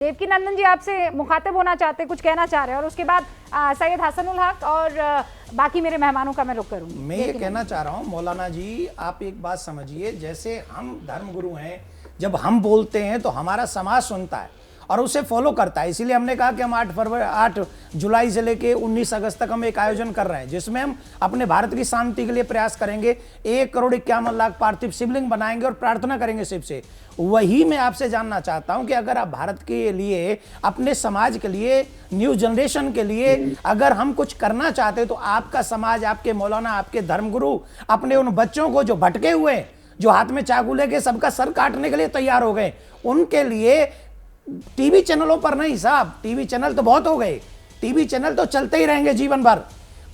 देवकी नंदन जी आपसे मुखातिब होना चाहते, कुछ कहना चाह रहे हैं, और उसके बाद सैयद हसनुल हक और बाकी मेरे मेहमानों का मैं रुख करूंगी। मैं ये कहना चाह रहा हूँ मौलाना जी, आप एक बात समझिए, जैसे हम धर्मगुरु हैं, जब हम बोलते हैं तो हमारा समाज सुनता है और उसे फॉलो करता है। इसीलिए हमने कहा कि हम 8 जुलाई से लेके 19 अगस्त तक हम एक आयोजन कर रहे हैं जिसमें हम अपने भारत की शांति के लिए प्रयास करेंगे। 1,51,00,000 पार्थिव शिवलिंग बनाएंगे और प्रार्थना करेंगे शिव से। वही मैं आपसे जानना चाहता हूं कि अगर आप भारत के लिए, अपने समाज के लिए, न्यू जनरेशन के लिए अगर हम कुछ करना चाहते हैं तो आपका समाज, आपके मौलाना, आपके धर्मगुरु अपने उन बच्चों को जो भटके हुए, जो हाथ में चाकू लेके सबका सर काटने के लिए तैयार हो गए, उनके लिए टीवी चैनलों पर नहीं साहब, टीवी चैनल तो बहुत हो गए, टीवी चैनल तो चलते ही रहेंगे जीवन भर।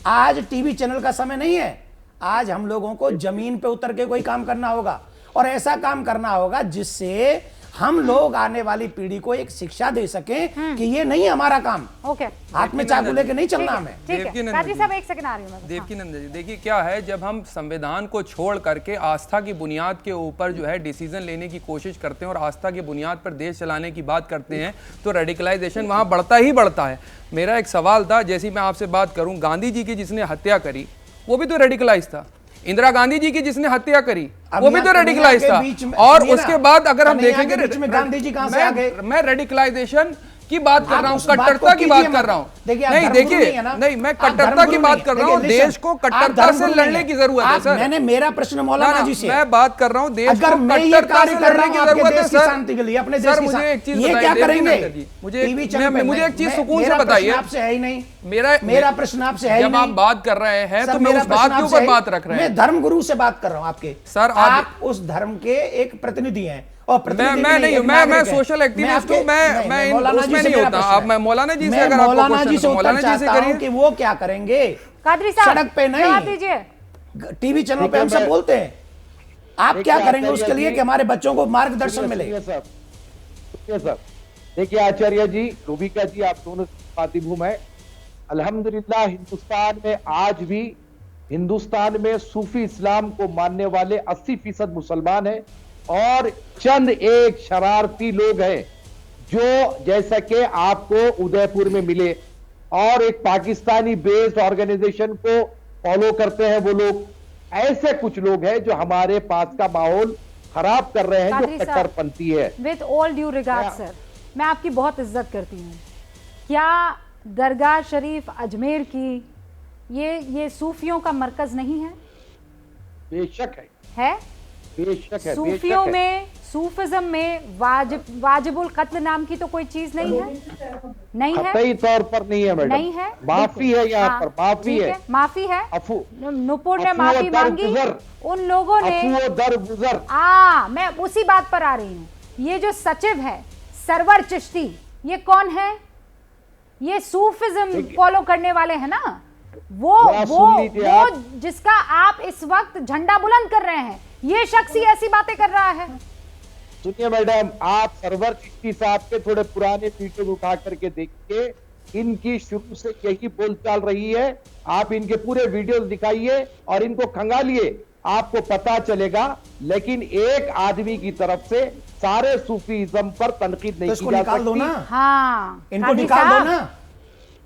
आज टीवी चैनल का समय नहीं है। आज हम लोगों को जमीन पे उतर के कोई काम करना होगा और ऐसा काम करना होगा जिससे हम लोग आने वाली पीढ़ी को एक शिक्षा दे सकें कि ये नहीं हमारा काम। ओके, हाथ में चाकू लेके नहीं चलना हमें। देवकी नंदन जी, देखिए क्या है, जब हम संविधान को छोड़ करके आस्था की बुनियाद के ऊपर जो है डिसीजन लेने की कोशिश करते हैं और आस्था की बुनियाद पर देश चलाने की बात करते हैं तो रेडिकलाइजेशन वहां बढ़ता ही बढ़ता है। मेरा एक सवाल था, जैसी मैं आपसे बात करूं, गांधी जी की जिसने हत्या करी वो भी तो रेडिकलाइज था, इंदिरा गांधी जी की जिसने हत्या करी वो भी तो रेडिकलाइज था। और उसके बाद अगर हम देखेंगे, गांधी जी कहां से आ गए? मैं रेडिकलाइजेशन की बात कर रहा हूं, कट्टरता की बात कर रहा हूं। नहीं देखिए, नहीं मैं कट्टरता की बात कर रहा हूं। देश को कट्टरता से लड़ने की जरूरत है सर। मैंने मेरा प्रश्न मौलाना जी से, मैं बात कर रहा हूँ देश को कट्टरता से लड़ने की जरूरत है सर। शांति के लिए अपने देश सर मुझे एक चीज क्या करेंगे? मुझे एक चीज सुकून से बताइए। आपसे है ही नहीं, मेरा प्रश्न आपसे है ही नहीं। जब आप बात कर रहे हैं तो मैं उस बात के ऊपर बात रख रहे हैं। मैं धर्मगुरु से बात कर रहा हूँ आपके। सर आप उस धर्म के एक प्रतिनिधि हैं और मैं सोशल एक्टिविस्ट हूं, मैं उसमें नहीं होता। अब मैं मौलाना जी से, अगर मौलाना जी से उत्तर चाहता हूं कि वो क्या करेंगे? कादरी साहब, सड़क पे नहीं, टीवी चैनल पे हम सब बोलते हैं, आप क्या करेंगे उसके लिए कि हमारे बच्चों को मार्गदर्शन मिले? देखिए आचार्य जी, रूबिका जी, आप दोनों खातिबूम है। अल्हम्दुलिल्लाह हिंदुस्तान में सूफी इस्लाम को मानने वाले 80% मुसलमान हैं और चंद एक शरारती लोग हैं जो, जैसा कि आपको उदयपुर में मिले और एक पाकिस्तानी बेस्ड ऑर्गेनाइजेशन को फॉलो करते हैं, वो लोग, ऐसे कुछ लोग हैं जो हमारे पास का माहौल खराब कर रहे हैं, जो कट्टरपंथी है। With all due regard sir, मैं आपकी बहुत इज्जत करती हूँ। क्या दरगाह शरीफ अजमेर की ये सूफियों का मरकज नहीं है? बेशक है? बेशक है। सूफियों में, सूफिज्म में वाजिबुल कत्ल नाम की तो कोई चीज नहीं है? नहीं है, सही तौर पर नहीं है मैडम, नहीं है, माफी है यहाँ पर, माफी है, माफी है। नुपुर ने माफी मांगी, उन लोगों ने दरगुजर। मैं उसी बात पर आ रही हूँ। ये जो सचिव है सरवर चिश्ती, ये कौन है? ये सूफिज्म फॉलो करने वाले हैं ना, वो जिसका आप इस वक्त झंडा बुलंद कर रहे हैं, ये शख्स ही ऐसी बातें कर रहा है। सुनिए मैडम, आप सरवर चिश्ती साहब के थोड़े पुराने वीडियो उठा करके देखिए, इनकी शुरू से यही बोलचाल रही है। आप इनके पूरे वीडियोस दिखाइए और इनको खंगालिए, आपको पता चलेगा। लेकिन एक आदमी की तरफ से सारे सूफीज्म पर तनकीद नहीं की जा सकती। हाँ, इनको निकाल दो ना,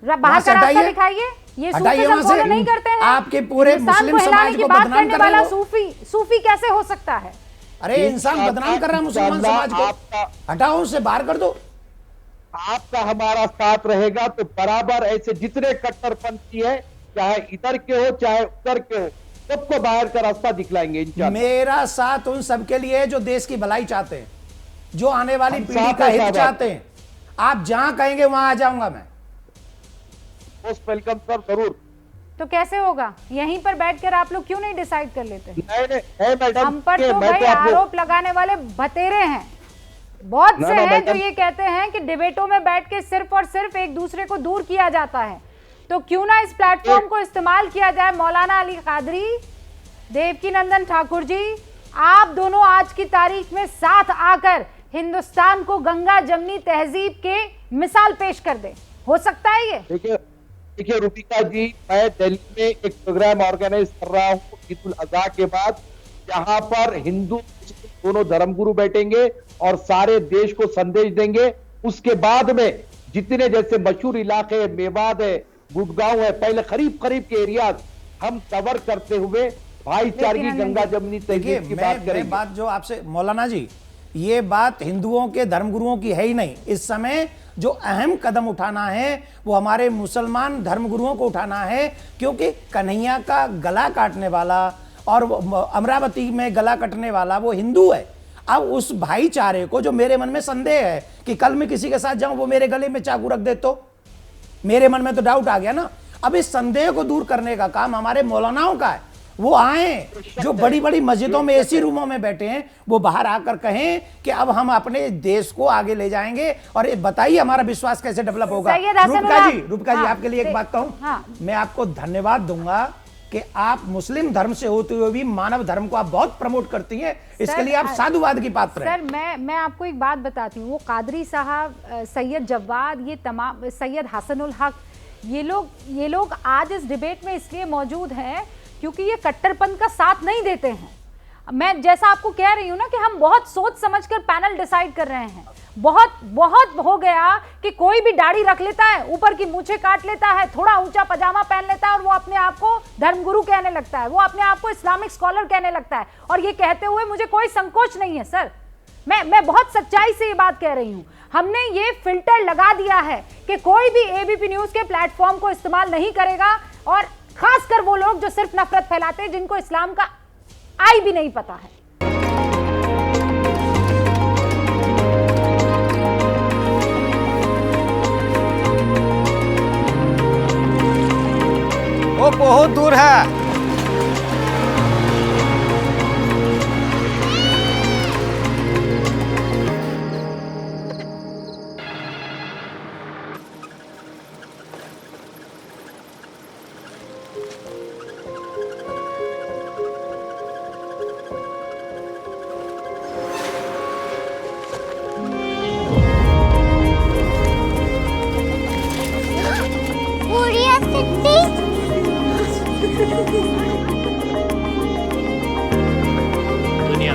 बाहर का रास्ता दिखाइए। ये सूफीज्म फॉलो नहीं करते हैं। आपके पूरे मुस्लिम समाज को बदनाम कर रहे हो। सूफी कैसे हो सकता है? अरे इंसान बदनाम कर रहा है मुसलमान समाज को, हटाओ, उसे बाहर कर दो। आपका हमारा साथ रहेगा तो बराबर ऐसे जितने कट्टरपंथी है, चाहे इधर के हो चाहे उधर के हो, सबको बाहर का रास्ता दिखलाएंगे इंशाअल्लाह। मेरा साथ उन सबके लिए जो देश की भलाई चाहते हैं, जो आने वाली पीढ़ी का हित चाहते हैं। आप जहां कहेंगे वहां आ जाऊंगा मैं। मोस्ट वेलकम सर, जरूर। तो कैसे होगा? यहीं पर बैठकर आप लोग क्यों नहीं डिसाइड कर लेते? नहीं मैडम, हम पर तो भाई आरोप लगाने वाले बतेरे हैं, बहुत से हैं जो ये कहते हैं कि डिबेटों में बैठ के सिर्फ और सिर्फ एक दूसरे को दूर किया जाता है। तो क्यों ना इस प्लेटफॉर्म को इस्तेमाल किया जाए। मौलाना अली कादरी, देवकी नंदन ठाकुर जी, आप दोनों आज की तारीख में साथ आकर हिंदुस्तान को गंगा जमनी तहजीब के मिसाल पेश कर दे। हो सकता है ये? देखिए रूबिका जी, मैं दिल्ली में एक प्रोग्राम ऑर्गेनाइज कर रहा हूँ ईद उल अजहा के बाद, जहां पर हिंदू दोनों धर्मगुरु बैठेंगे और सारे देश को संदेश देंगे उसके बाद में जितने जैसे मशहूर इलाके मेवात है, गुड़गांव है, पहले करीब करीब के एरिया हम कवर करते हुए भाईचारे की गंगा जमुनी तहजीब की बात करेंगे। बात जो आपसे मौलाना जी, ये बात हिंदुओं के धर्मगुरुओं की है ही नहीं। इस समय जो अहम कदम उठाना है वो हमारे मुसलमान धर्मगुरुओं को उठाना है, क्योंकि कन्हैया का गला काटने वाला और अमरावती में गला कटने वाला वो हिंदू है। अब उस भाईचारे को, जो मेरे मन में संदेह है कि कल मैं किसी के साथ जाऊं वो मेरे गले में चाकू रख दे, तो मेरे मन में तो डाउट आ गया ना। अब इस संदेह को दूर करने का काम हमारे मौलानाओं का है। वो आए, जो बड़ी बड़ी मस्जिदों में एसी रूमों में बैठे हैं, वो बाहर आकर कहें कि अब हम अपने देश को आगे ले जाएंगे। और ये बताइए हमारा विश्वास कैसे डेवलप होगा। रूपका जी, आपके लिए एक बात कहूं, मैं आपको धन्यवाद दूंगा कि आप मुस्लिम धर्म से होते हुए भी मानव धर्म को आप बहुत प्रमोट करती हैं। इसके लिए आप साधुवाद की पात्र हैं। सर, मैं आपको एक बात बताती हूँ, वो कादरी साहब, सैयद जवाद, ये तमाम, सैयद हसनुल हक, ये लोग आज इस डिबेट में इसलिए मौजूद हैं क्योंकि ये कट्टरपंथ का साथ नहीं देते हैं। मैं जैसा आपको कह रही हूँ ना कि हम बहुत सोच समझकर पैनल डिसाइड कर रहे हैं। बहुत हो गया कि कोई भी दाढ़ी रख लेता है, ऊपर की मूछें काट लेता है, थोड़ा ऊंचा पजामा पहन लेता है और वो अपने आप को धर्मगुरु कहने लगता है, वो अपने आप को इस्लामिक स्कॉलर कहने लगता है। और ये कहते हुए मुझे कोई संकोच नहीं है सर, मैं बहुत सच्चाई से ये बात कह रही हूँ। हमने ये फिल्टर लगा दिया है कि कोई भी एबीपी न्यूज के प्लेटफॉर्म को इस्तेमाल नहीं करेगा, और खासकर वो लोग जो सिर्फ नफरत फैलाते हैं, जिनको इस्लाम का आई भी नहीं पता है। वो बहुत दूर है। दुनिया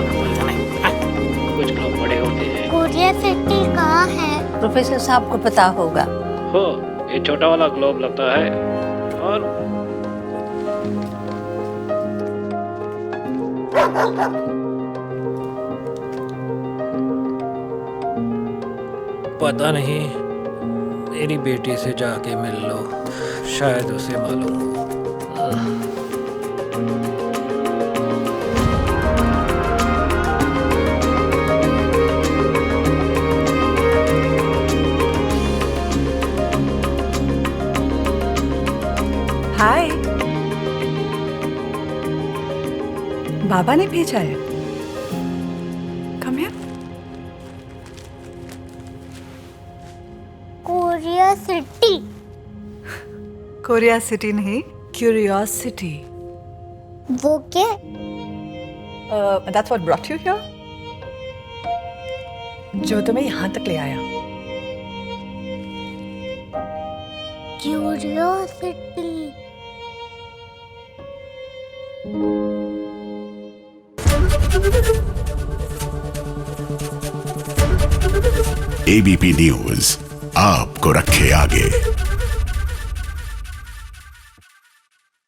कुछ लोग बड़े होते हैं। कोरिया सिटी कहाँ है? प्रोफेसर साहब को पता होगा। हो, ये छोटा वाला ग्लोब लगता है। और पता नहीं, मेरी बेटी से जाके मिल लो, शायद उसे मालूम हो। हाय, बाबा ने भेजा है। Come here. Korea city. Korea city नहीं, क्यूरियोसिटी। वो क्या? That's what brought you here? जो तुम्हें यहाँ तक ले आया। क्यूरियोसिटी। एबीपी न्यूज आपको रखे आगे।